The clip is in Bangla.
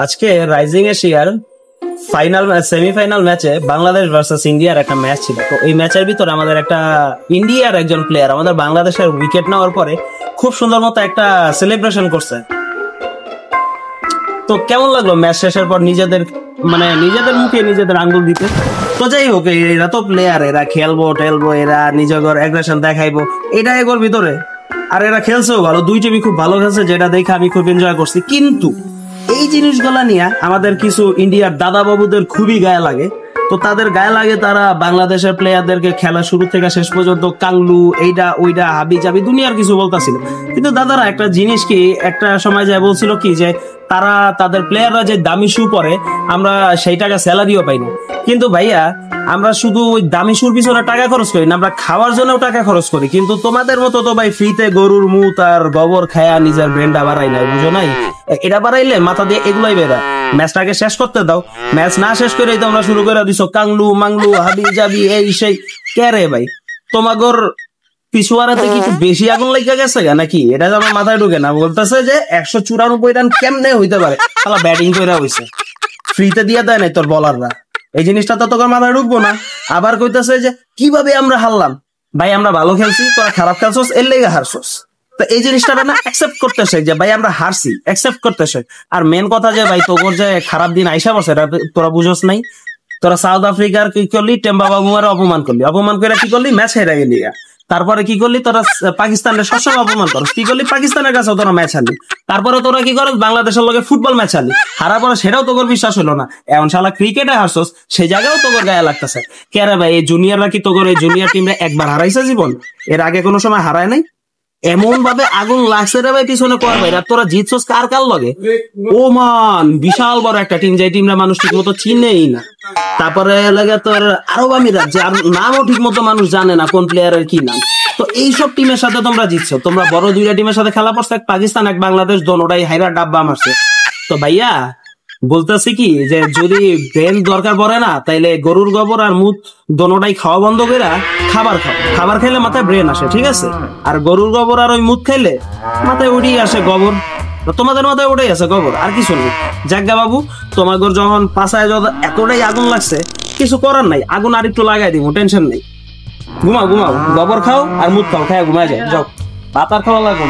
আজকে রাইজিং এশিয়ার সেমিফাইনাল ম্যাচে বাংলাদেশ ভার্সেস ইন্ডিয়ার একটা ম্যাচ ছিল। তো এই ম্যাচের ভিতরে আমাদের একটা ইন্ডিয়ার একজন প্লেয়ার আমাদের বাংলাদেশের উইকেট নেওয়ার পরে খুব সুন্দর মতো একটা সেলিব্রেশন করছে। তো কেমন লাগলো ম্যাচ শেষের পর নিজেদের মুখে নিজেদের আঙ্গুল দিতে? তো যাই হোক, এরা তো প্লেয়ার, এরা খেলবো টেলবো, এরা নিজের অ্যাগ্রেশন দেখাইবো, এটা এগোর ভিতরে। আর এরা খেলছেও ভালো, দুই টিমই খুব ভালো খেলছে, যেটা দেখে আমি খুব এনজয় করছি। কিন্তু এই জিনিসগুলা নিয়ে আমাদের কিছু ইন্ডিয়ার দাদা বাবুদের খুবই গায়ে লাগে। তো তাদের গায়ে লাগে, তারা বাংলাদেশের প্লেয়ারদেরকে খেলা শুরু থেকে শেষ পর্যন্ত কাংলু, এইটা ওইটা, হাবি জাবি দুনিয়ার কিছু বলতাছিল। কিন্তু দাদারা একটা জিনিস কি, একটা সময় যায় বলছিল কি যে তারা তাদের প্লেয়াররা যে দামি শু পরে আমরা সেই টাকা স্যালারিও পাই না। কিন্তু ভাইয়া, আমরা শুধু ওই দামি শুর পিছনে টাকা খরচ করি না, আমরা খাওয়ার জন্য টাকা খরচ করি। কিন্তু তোমাদের মতো তো ভাই ফ্রিতে গরুর মুত আর গোবর খায়া নিজের ব্রেনটা বাড়াই নাই, বুঝো নাই? এটা বাড়াইলে মাথা দিয়ে এগুলাই বেরা। ম্যাচটাকে শেষ করতে দাও, ম্যাচ না শেষ করেই তোমরা শুরু করে দিছো কাংলু মাংলু হাবি জাবি এই সেই। কে রে ভাই, তোমাগর পিছুয়ারাতে কিছু বেশি আগুন লেগে গেছে নাকি? এটা আমার মাথায় ঢুকে না। বলতেছে যে 194 রান কেমনে হইতে পারে, তাহলে ব্যাটিং করে হইছে, ফ্রিতে দিয়ে দেয় নাই তোর বলাররা। এই জিনিসটা তো তোর মাথায় ঢুকবো না। আবার কইতেছে যে কিভাবে আমরা হারলাম। ভাই আমরা ভালো খেলছি, তোরা খারাপ খেলছস, এর লেগে হারছস। তো এই জিনিসটা না অ্যাকসেপ্ট করতে শেখ যে ভাই আমরা হারছি, অ্যাকসেপ্ট করতে শেখ। আর মেন কথা যে ভাই তোর যে খারাপ দিন আইসা বসে, এটা তোরা বুঝোস নাই। তোরা সাউথ আফ্রিকার কি করলি, টেম্বা বাবুমার অপমান করলি, অপমান করে কি করলি, ম্যাচ হেরে গেলি। তারপরে কি করলি, তোরা পাকিস্তানের সবসময় অপমান করস, কি করলি, পাকিস্তানের কাছে তোরা ম্যাচ হারলি। তারপরে তোরা কি করস, বাংলাদেশের লগে ফুটবল ম্যাচ হারলি, হারার পরে সেটাও তোর বিশ্বাস হলো না। এখন শালা ক্রিকেটে হারছস, সেই জায়গাও তোর গায়ে লাগতেছে। কে রে ভাই, এই জুনিয়ররা কি তোর এই জুনিয়র টিমরা একবার হারাইছে জীবন? এর আগে কোনো সময় হারায় নাই? এমন ভাবে আগুন লাগছে রে ভাই পিছনে কর ভাই। তোরা জিতছস কার কার লগে? ওমান বিশাল বড় একটা টিম, যে টিমরা মানুষ ঠিক মতো চিনেই না। তারপরে লাগে তোর আরব আমিরাত, যে নামও ঠিক মতো মানুষ জানে না কোন প্লেয়ারের কি নাম। তো এইসব টিমের সাথে তোমরা জিতছো। তোমরা বড় দুইটা টিমের সাথে খেলা পড়ছো, এক পাকিস্তান এক বাংলাদেশ, দোনোটাই হাইরা ডাব্বা মারছে। তো ভাইয়া বলতেছি কি, যে যদি ব্রেন দরকার পড়ে না, তাইলে গরুর গোবর আর মুত দোনোটাই খাওয়া বন্ধ করে খাবার খাও। খাবার খেলে মাথায় ব্রেন আসে, ঠিক আছে? আর গরুর গোবর আর ওই মুত খাইলে মাথায় উঠেই আসে গোবর। তোমাদের মাথায় ওটাই আছে গোবর, আর কিছু নেই। জাগ্গা বাবু, তোমার যখন পাশায় এতটাই আগুন লাগছে, কিছু করার নাই, আগুন আর একটু লাগাই দিব, টেনশন নেই। ঘুমাও ঘুমাও, গোবর খাও আর মুত খাও, খায় ঘুমায় যায়, যাও, ভাত আর খাওয়া লাগবে।